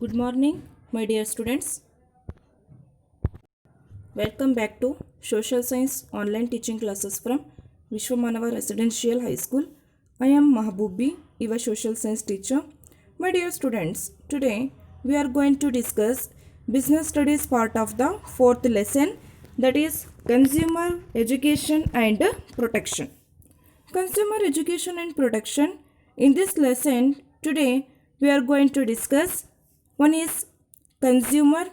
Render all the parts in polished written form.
Good morning, my dear students. Welcome back to Social Science online teaching classes from Vishwamanava Residential High School. I am Mahabubi, your social science teacher. My dear students, today we are going to discuss business studies part of the fourth lesson, that is consumer education and protection. Consumer education and protection. In this lesson, today we are going to discuss one is consumer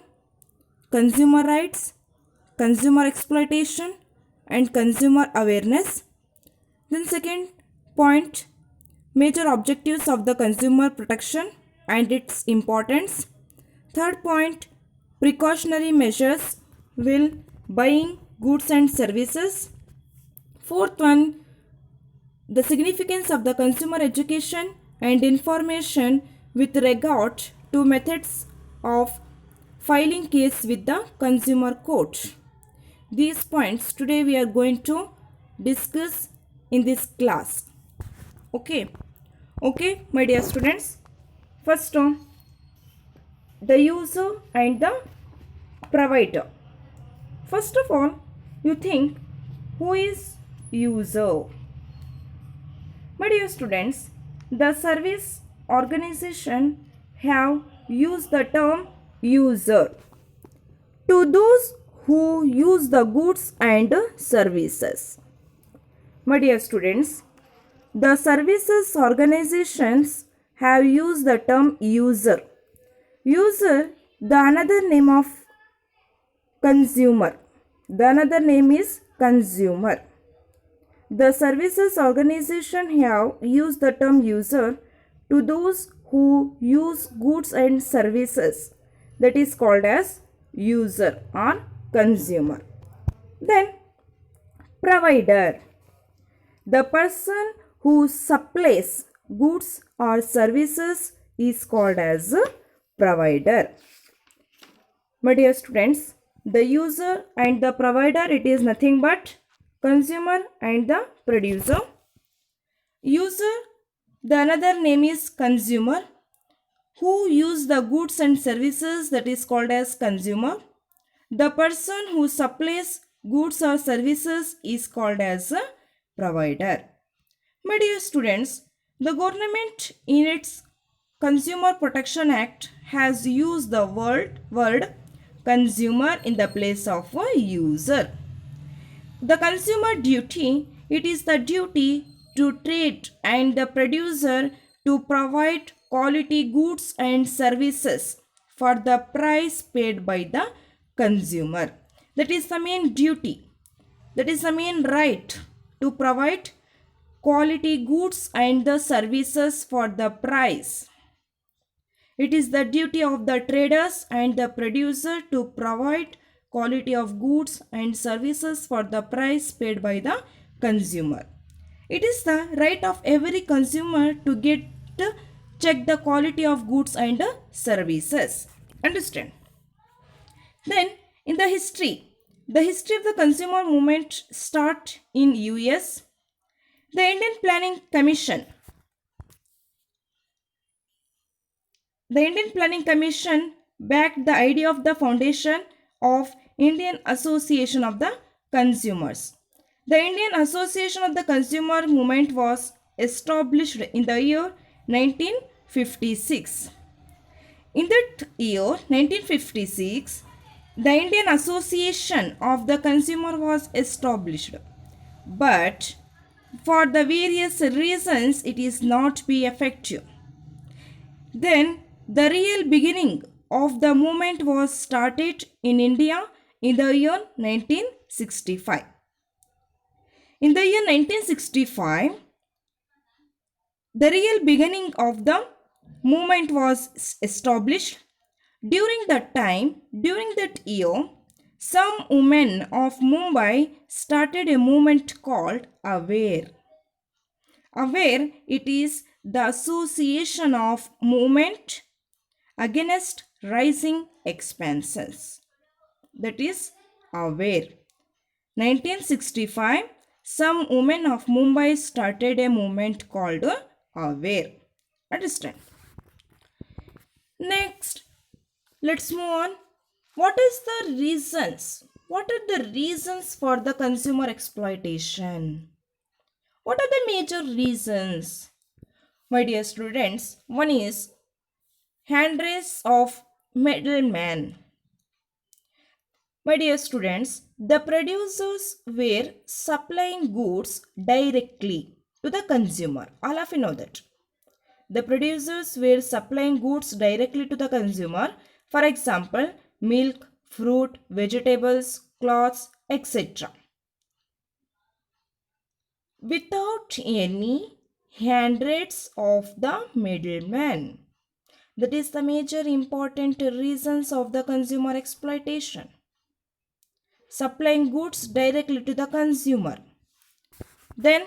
rights, consumer exploitation, and consumer awareness. Then second point, major objectives of the consumer protection and its importance. Third point, precautionary measures while buying goods and services. Fourth one, the significance of the consumer education and information with regard to methods of filing case with the consumer court. These points today we are going to discuss in this class. Okay, my dear students. First, the user and the provider. First of all, you think, who is user? My dear students, the service organization have used the term user to those who use the goods and services. My dear students, the services organizations have used the term user. User, the another name of consumer. The another name is consumer. The services organization have used the term user to those who use goods and services, that is called as user or consumer. Then provider, the person who supplies goods or services is called as provider. My dear students, the user and the provider, it is nothing but consumer and the producer. User, the another name is consumer, who use the goods and services, that is called as consumer. The person who supplies goods or services is called as a provider. My dear students, the government in its Consumer Protection Act has used the word consumer in the place of a user. The consumer duty, it is the duty to trade and the producer to provide quality goods and services for the price paid by the consumer. That is the main duty. That is the main right to provide quality goods and the services for the price. It is the duty of the traders and the producer to provide quality of goods and services for the price paid by the consumer. It is the right of every consumer to check the quality of goods and services. Understand? Then in the history of the consumer movement start in US. The Indian Planning Commission backed the idea of the foundation of Indian Association of the Consumers. The Indian Association of the Consumer Movement was established in the year 1956. In that year 1956, the Indian Association of the Consumer was established, but for the various reasons it is not be effective. Then the real beginning of the movement was started in India in the year 1965. In the year 1965, the real beginning of the movement was established. During that year, some women of Mumbai started a movement called AWARE. AWARE, it is the Association of Movement Against Rising Expenses. That is AWARE. 1965, some women of Mumbai started a movement called AWARE. Understand? Next, Let's move on. What is the reasons? What are the reasons for the consumer exploitation? What are the major reasons? My dear students, one is handrails of middleman. My dear students, the producers were supplying goods directly to the consumer. All of you know that. The producers were supplying goods directly to the consumer. For example, milk, fruit, vegetables, clothes, etc. Without any handrails of the middleman. That is the major important reasons of the consumer exploitation. Supplying goods directly to the consumer. Then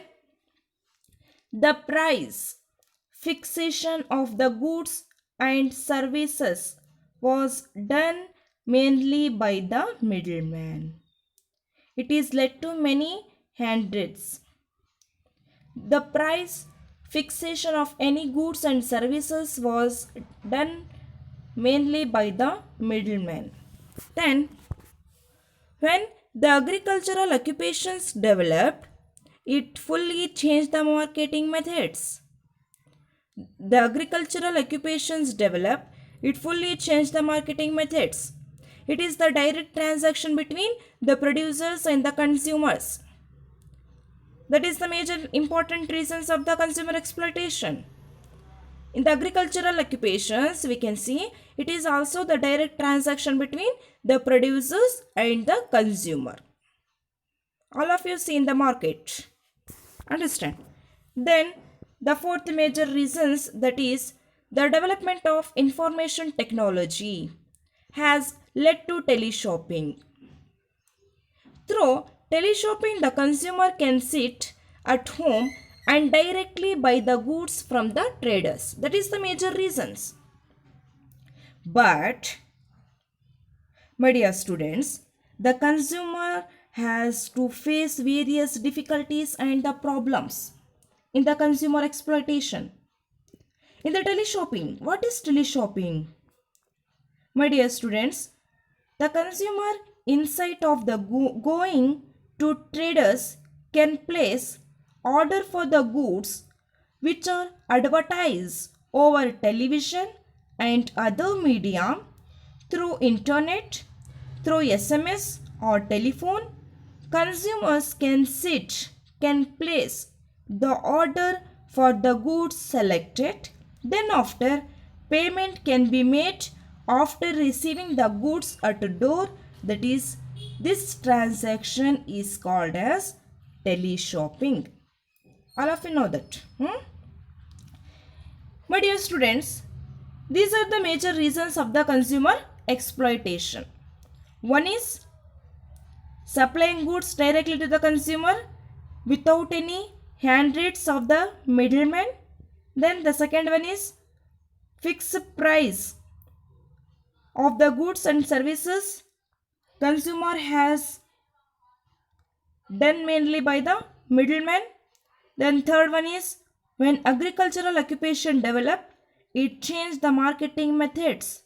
the price fixation of the goods and services was done mainly by the middleman. It is led to many handrails. The price fixation of any goods and services was done mainly by the middleman. Then, when the agricultural occupations developed, it fully changed the marketing methods. The agricultural occupations developed, it fully changed the marketing methods. It is the direct transaction between the producers and the consumers. That is the major important reasons of the consumer exploitation. In the agricultural occupations, we can see it is also the direct transaction between the producers and the consumer. All of you see in the market. Understand? Then the fourth major reasons, that is the development of information technology has led to teleshopping. Through teleshopping, the consumer can sit at home and directly buy the goods from the traders. That is the major reasons. But, my dear students, the consumer has to face various difficulties and the problems in the consumer exploitation. In the teleshopping, what is teleshopping? My dear students, the consumer insight of the going to traders can place order for the goods which are advertised over television and other media through internet, through SMS or telephone. Consumers can place the order for the goods selected. Then after, payment can be made after receiving the goods at the door. That is, this transaction is called as teleshopping. All of you know that. My dear students, these are the major reasons of the consumer exploitation. One is supplying goods directly to the consumer without any handrails of the middleman. Then the second one is fixed price of the goods and services consumer has done mainly by the middleman. Then third one is when agricultural occupation developed, it changed the marketing methods.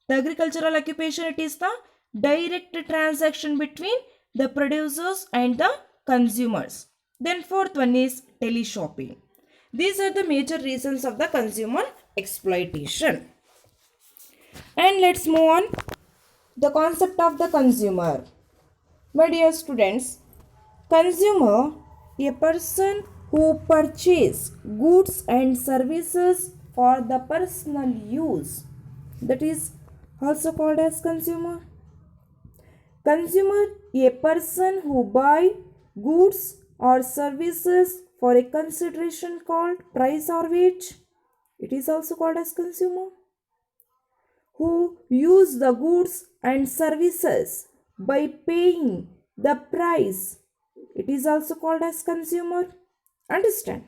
The agricultural occupation, it is the direct transaction between the producers and the consumers. Then fourth one is teleshopping. These are the major reasons of the consumer exploitation. And let's move on the concept of the consumer. My dear students, consumer, a person who purchase goods and services for the personal use, that is also called as consumer. Consumer, a person who buy goods or services for a consideration called price or wage. It is also called as consumer. Who use the goods and services by paying the price. It is also called as consumer. Understand?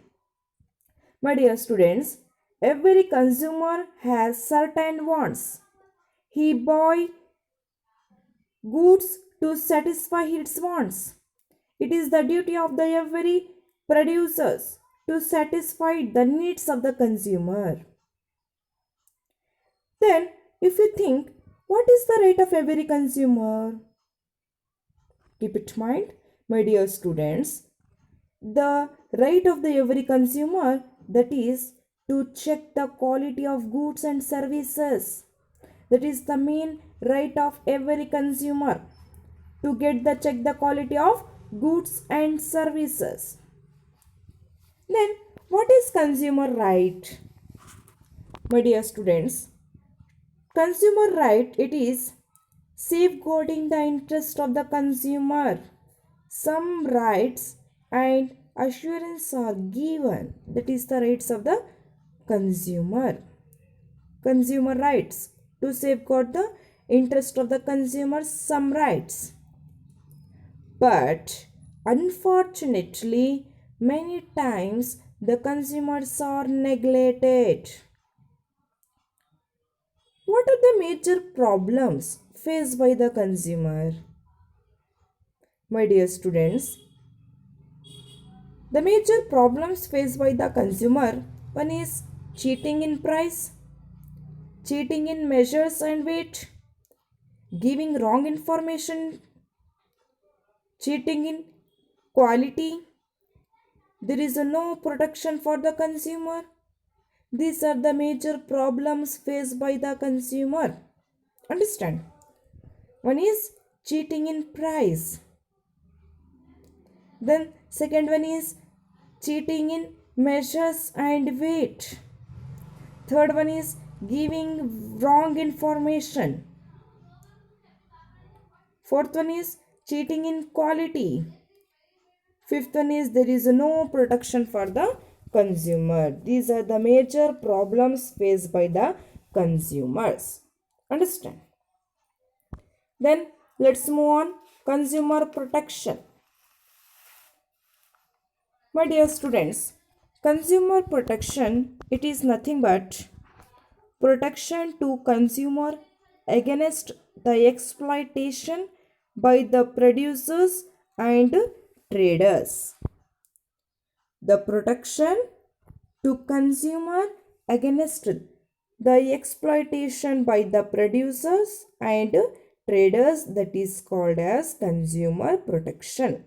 My dear students, every consumer has certain wants. He buy goods to satisfy its wants. It is the duty of the every producers to satisfy the needs of the consumer. Then, if you think What is the right of every consumer? Keep it in mind, my dear students, the right of the every consumer, that is to check the quality of goods and services. That is the main right of every consumer, to get the check the quality of goods and services. Then what is consumer right? My dear students, consumer right, it is safeguarding the interest of the consumer. Some rights and assurance are given, that is the rights of the consumer. Consumer rights, to safeguard the interest of the consumer, some rights. But unfortunately, many times the consumers are neglected. What are the major problems faced by the consumer? My dear students, the major problems faced by the consumer, one is cheating in price, cheating in measures and weight, giving wrong information, cheating in quality. There is no protection for the consumer. These are the major problems faced by the consumer. Understand? One is cheating in price. Then second one is cheating in measures and weight. Third one is giving wrong information. Fourth one is cheating in quality. Fifth one is there is no protection for the consumer. These are the major problems faced by the consumers. Understand? Then let's move on. Consumer protection. My dear students, consumer protection, it is nothing but protection to consumer against the exploitation by the producers and traders. The protection to consumer against the exploitation by the producers and traders, that is called as consumer protection.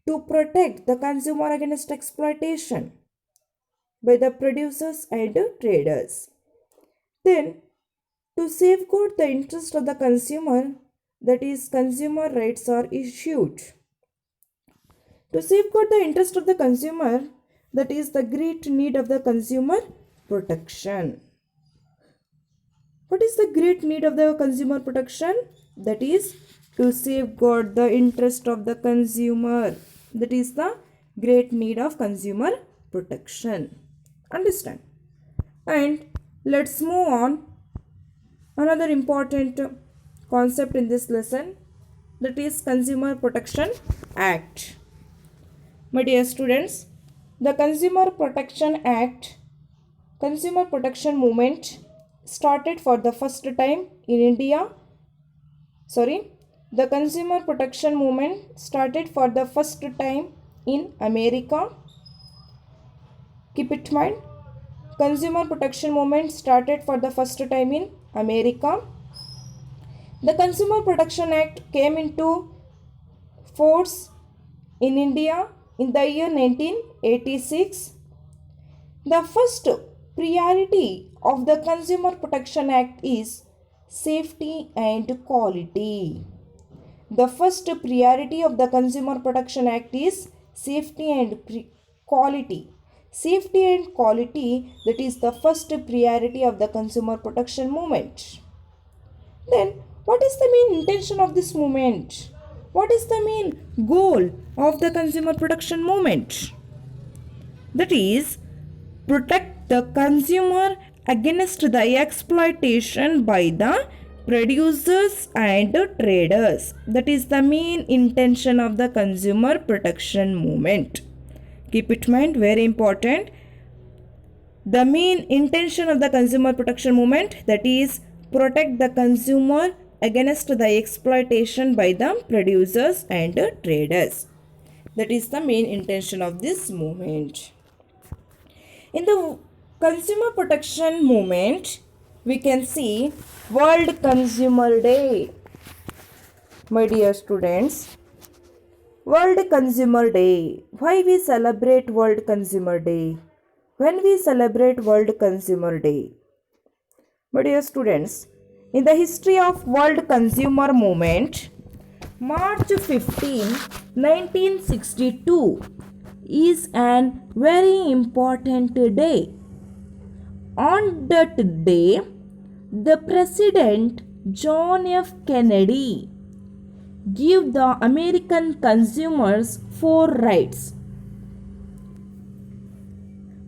To protect the consumer against exploitation by the producers and traders. Then, to safeguard the interest of the consumer, that is consumer rights are issued. To safeguard the interest of the consumer, that is the great need of the consumer protection. What is the great need of the consumer protection? That is to safeguard the interest of the consumer. That is the great need of consumer protection. Understand? And let's move on. Another important concept in this lesson, that is Consumer Protection Act. My dear students, the Consumer Protection Act, Consumer Protection Movement started for the first time in India. The Consumer Protection Movement started for the first time in America. Keep it in mind. Consumer Protection Movement started for the first time in America. The Consumer Protection Act came into force in India in the year 1986. The first priority of the Consumer Protection Act is safety and quality. The first priority of the Consumer Protection Act is safety and quality. Safety and quality, that is the first priority of the consumer protection movement. Then, what is the main intention of this movement? What is the main goal of the consumer protection movement? That is, protect the consumer against the exploitation by the producers and traders. That is the main intention of the consumer protection movement. Keep it in mind, very important. The main intention of the consumer protection movement, that is protect the consumer against the exploitation by the producers and traders. That is the main intention of this movement. In the consumer protection movement, we can see World Consumer Day. My dear students, World Consumer Day. Why we celebrate World Consumer Day? When we celebrate World Consumer Day? My dear students, in the history of World Consumer Movement, March 15, 1962 is an very important day. On that day, the President John F. Kennedy gave the American consumers four rights.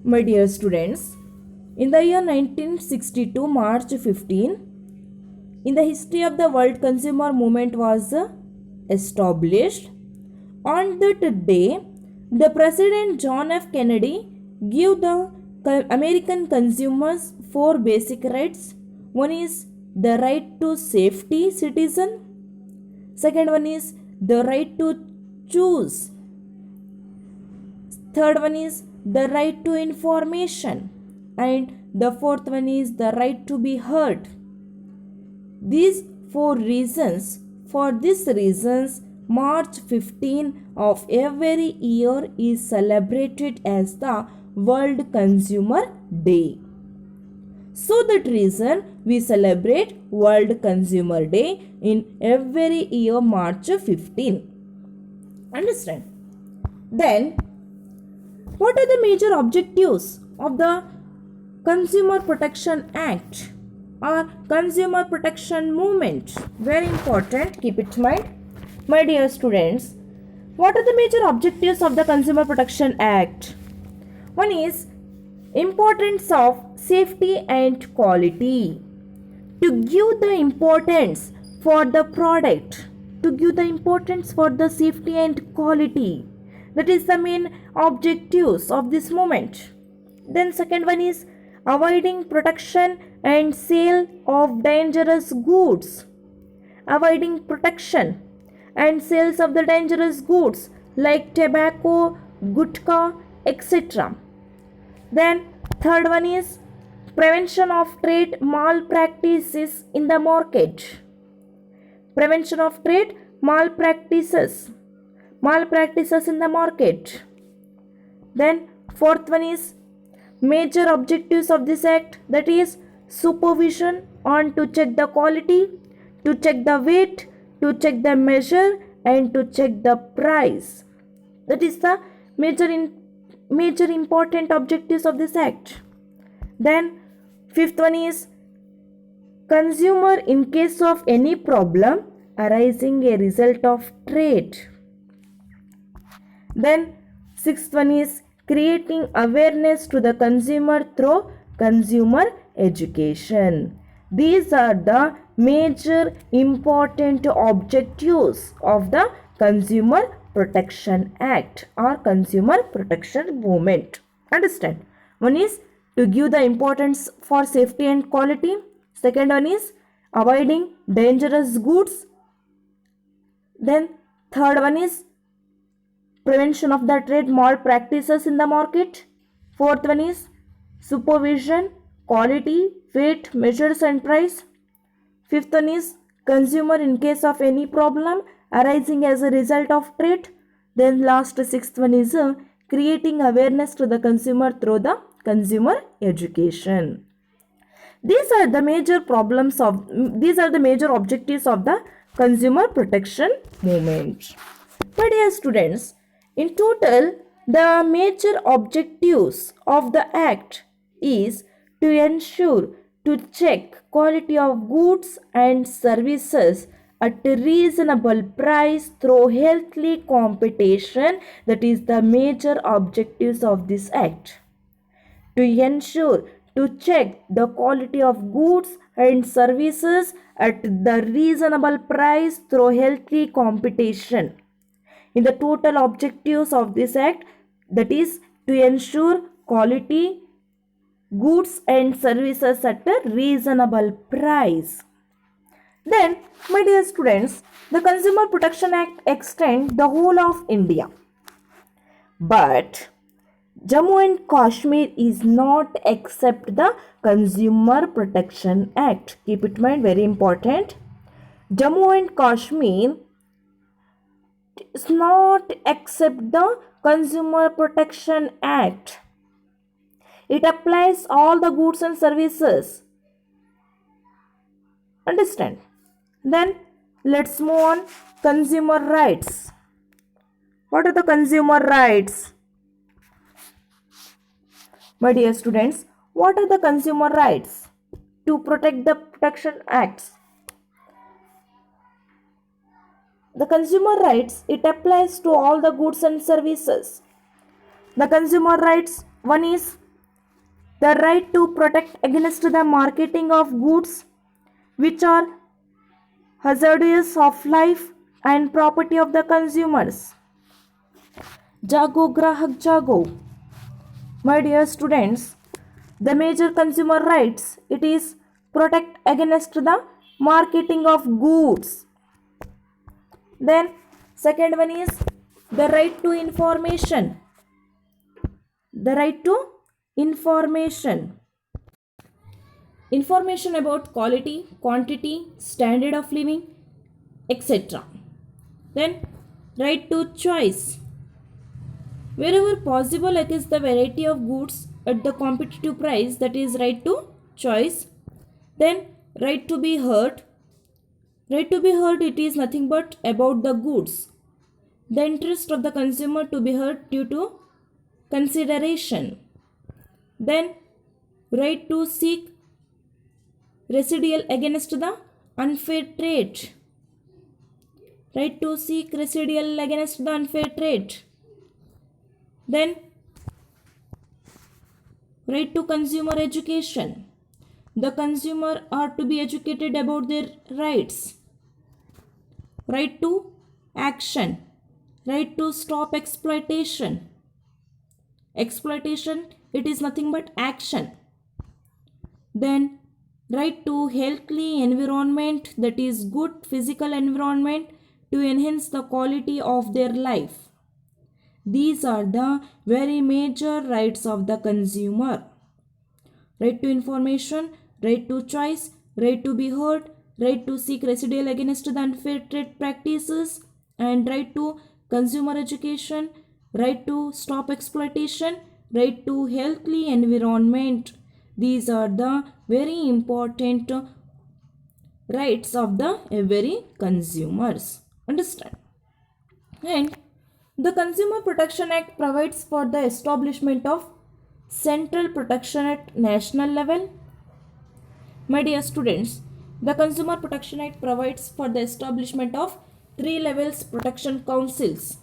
My dear students, in the year 1962, March 15, in the history of the world, consumer movement was established. On that day, the President John F. Kennedy gave the American consumers four basic rights. One is the right to safety citizen. Second one is the right to choose. Third one is the right to information. And the fourth one is the right to be heard. These four reasons, for these reasons, March 15 of every year is celebrated as the World Consumer Day. So that reason we celebrate World Consumer Day in every year March 15. Understand? Then, what are the major objectives of the Consumer Protection Act or Consumer Protection Movement? Very important, keep it in mind. My dear students, what are the major objectives of the Consumer Protection Act? One is importance of safety and quality. To give the importance for the product, to give the importance for the safety and quality. That is the main objectives of this movement. Then second one is avoiding production and sale of dangerous goods. Avoiding production and sales of the dangerous goods like tobacco, gutka, etc. Then third one is prevention of trade malpractices in the market. Prevention of trade malpractices in the market. Then fourth one is major objectives of this act, that is supervision on to check the quality, to check the weight, to check the measure and to check the price. That is the major important objectives of this act. Then fifth one is consumer in case of any problem arising a result of trade. Then sixth one is creating awareness to the consumer through consumer education. These are the major important objectives of the Consumer Protection Act or Consumer Protection Movement. Understand? One is to give the importance for safety and quality. Second one is avoiding dangerous goods. Then third one is prevention of the trade malpractices in the market. Fourth one is supervision, quality, weight, measures and price. Fifth one is consumer in case of any problem arising as a result of trade. Then last sixth one is creating awareness to the consumer through the consumer education. These are the major objectives of the Consumer Protection Movement. My dear students, in total, the major objectives of the Act is to ensure to check quality of goods and services at a reasonable price through healthy competition. That is the major objectives of this Act. To ensure to check the quality of goods and services at the reasonable price through healthy competition. In the total objectives of this act, that is to ensure quality goods and services at a reasonable price. Then, my dear students, the Consumer Protection Act extends the whole of India. But Jammu and Kashmir is not accept the Consumer Protection Act. Keep it in mind, very important. Jammu and Kashmir is not accept the Consumer Protection Act. It applies all the goods and services. Understand? Then let's move on. Consumer rights. What are the consumer rights? My dear students, what are the consumer rights? To protect the Protection Acts. The consumer rights, it applies to all the goods and services. The consumer rights, one is the right to protect against the marketing of goods which are hazardous of life and property of the consumers. Jago Grahak Jago. My dear students, the major consumer rights, it is protect against the marketing of goods. Then second one is the right to information. The right to information. Information about quality, quantity, standard of living, etc. Then right to choice. Wherever possible against the variety of goods at the competitive price, that is right to choice. Then right to be heard. Right to be heard, it is nothing but about the goods. The interest of the consumer to be heard due to consideration. Then right to seek residual against the unfair trade. Right to seek residual against the unfair trade. Then right to consumer education. The consumer are to be educated about their rights. Right to action. Right to stop exploitation. Exploitation, it is nothing but action. Then right to healthy environment, that is good physical environment to enhance the quality of their life. These are the very major rights of the consumer. Right to information, right to choice, right to be heard, right to seek residual against the unfair trade practices, and right to consumer education, right to stop exploitation, right to healthy environment. These are the very important rights of the every consumers. Understand? And the Consumer Protection Act provides for the establishment of central protection at national level. My dear students, the Consumer Protection Act provides for the establishment of three levels protection councils.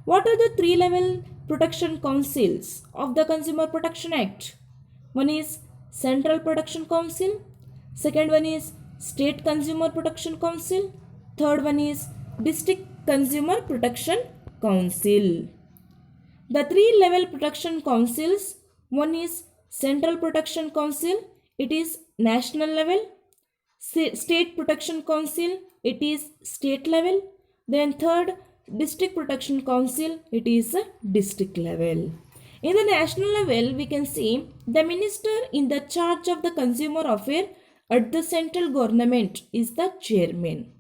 What are the three level protection councils of the Consumer Protection Act? One is Central Protection Council, second one is State Consumer Protection Council, third one is District Consumer Protection Council. The three level protection councils, one is Central Protection Council, it is national level. State Protection Council, it is state level. Then third, District Protection Council, it is a district level. In the national level, we can see the minister in the charge of the consumer affair at the central government is the chairman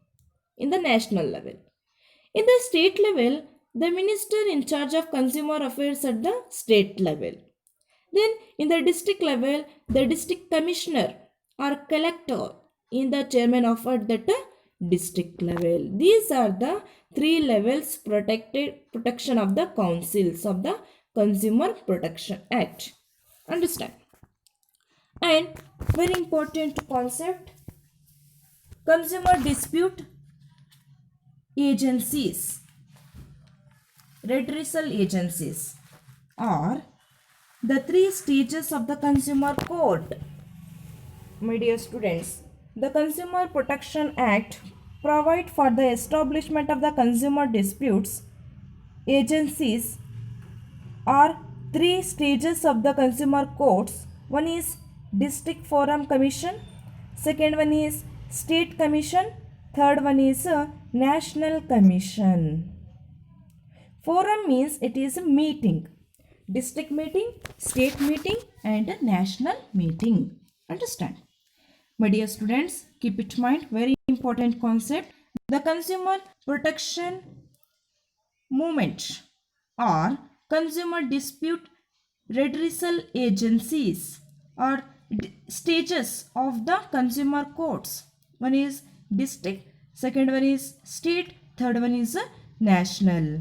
in the national level. In the state level, the minister in charge of consumer affairs at the state level. Then in the district level, the district commissioner or collector in the chairman of at that district level. These are the three levels protection of the councils of the Consumer Protection Act. Understand? And very important concept, consumer dispute agencies, redressal agencies are the three stages of the consumer court. My dear students, the Consumer Protection Act provide for the establishment of the consumer disputes agencies are three stages of the consumer courts. One is District Forum Commission, second one is State Commission, third one is National Commission. Forum means it is a meeting. district meeting, state meeting and a national meeting. Understand? My dear students, keep it in mind, very important concept. The consumer protection movement or consumer dispute redressal agencies or stages of the consumer courts. One is district, second one is state, third one is national.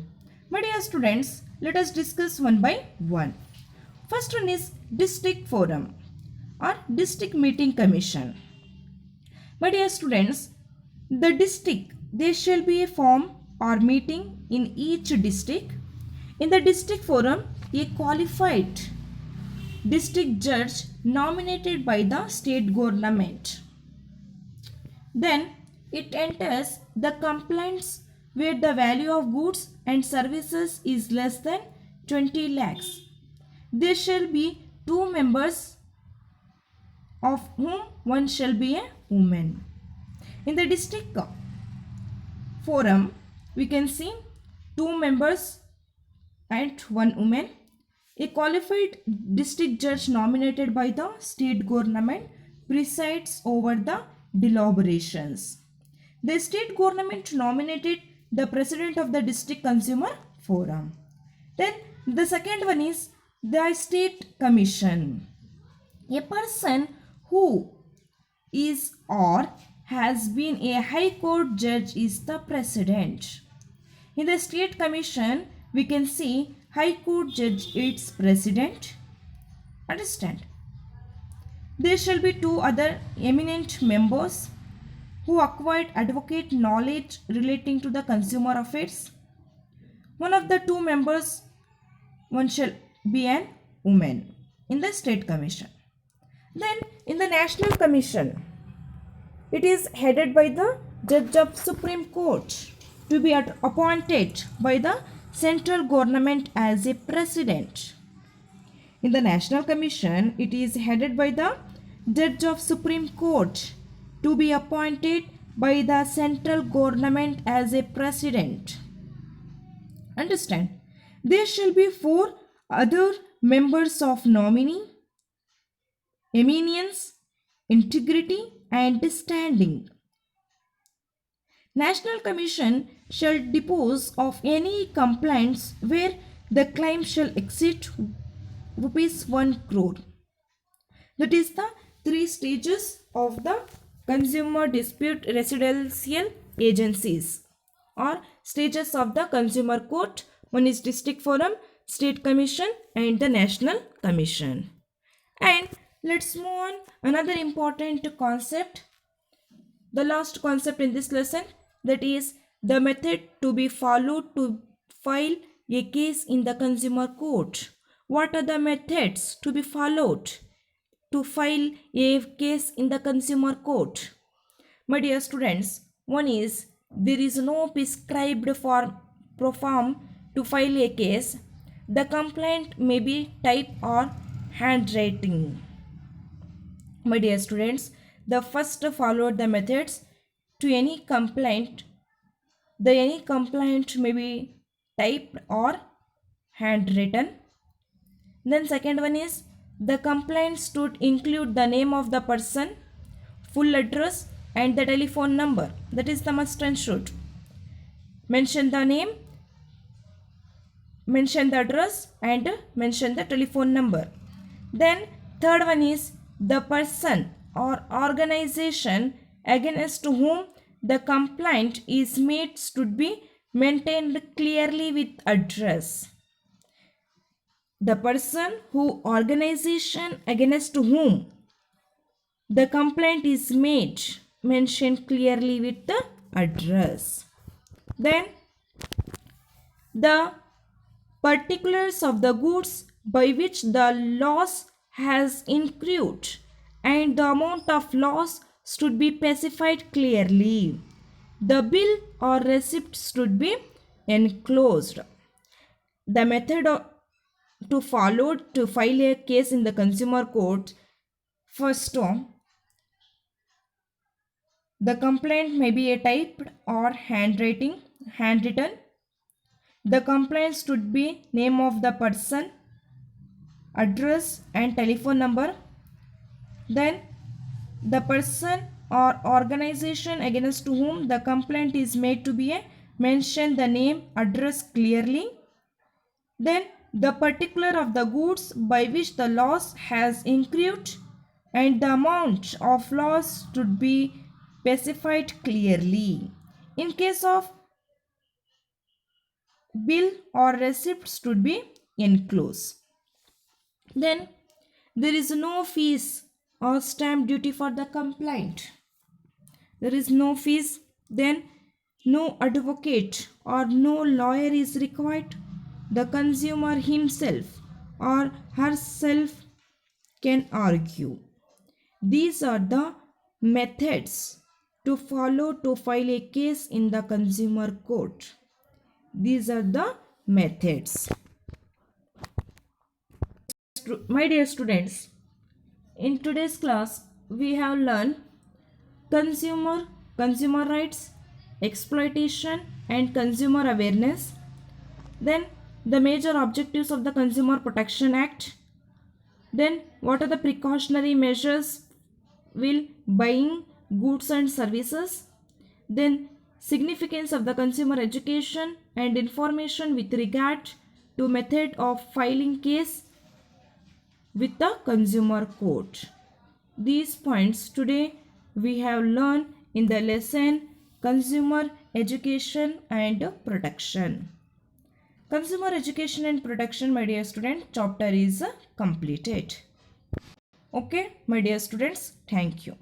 My dear students, let us discuss one by one. First one is district forum or district meeting commission. My dear students, the district, there shall be a form or meeting in each district. In the district forum, a qualified district judge nominated by the state government. Then it enters the complaints where the value of goods and services is less than 20 lakhs. There shall be two members of whom one shall be a woman. In the district forum, we can see two members and one woman. A qualified district judge nominated by the state government presides over the deliberations. The state government nominated the president of the district consumer forum. Then the second one is the state commission. A person who is or has been a high court judge is the president. In the state commission, we can see high court judge its president. Understand? There shall be two other eminent members who acquired advocate knowledge relating to the consumer affairs. One of the two members, one shall be an woman in the state commission. Then in the national commission, it is headed by the judge of Supreme Court to be appointed by the central government as a president. In the national commission, it is headed by the judge of Supreme Court to be appointed by the central government as a president. Understand? There shall be four other members of nominee, eminence, integrity and standing. National Commission shall dispose of any complaints where the claim shall exceed rupees 1 crore. That is the three stages of the consumer dispute residential agencies or stages of the consumer court. One is district forum, state commission and the national commission. And let's move on another important concept, the last concept in this lesson, that is the method to be followed to file a case in the consumer court. What are the methods to be followed to file a case in the consumer court? My dear students, one is there is no prescribed form to file a case. The complaint may be type or handwriting. My dear students, the first followed the methods to any complaint. Any complaint may be typed or handwritten. Then second one is the complaint should include the name of the person, full address and the telephone number. That is the must and should. Mention the name, mention the address and mention the telephone number. Then third one is the person or organization against whom the complaint is made should be maintained clearly with address. The person who organization against whom the complaint is made mentioned clearly with the address. Then the particulars of the goods by which the loss has incurred and the amount of loss should be specified clearly. The bill or receipt should be enclosed. The method to follow to file a case in the consumer court, first the complaint may be a typed or handwritten. The complaint should be name of the person, address and telephone number. Then the person or organization against whom the complaint is made to be a mention the name, address clearly. Then the particular of the goods by which the loss has incurred and the amount of loss should be specified clearly. In case of bill or receipts should be enclosed. Then there is no fees or stamp duty for the complaint. There is no fees. Then no advocate or no lawyer is required. The consumer himself or herself can argue. These are the methods to follow to file a case in the consumer court. These are the methods. My dear students, in today's class we have learned consumer rights, exploitation and consumer awareness. Then the major objectives of the Consumer Protection Act. Then what are the precautionary measures while buying goods and services. Then significance of the consumer education and information with regard to method of filing case with the consumer court. These points today we have learned in the lesson consumer education and protection. Consumer education and protection, my dear student, chapter is completed. Okay, my dear students, thank you.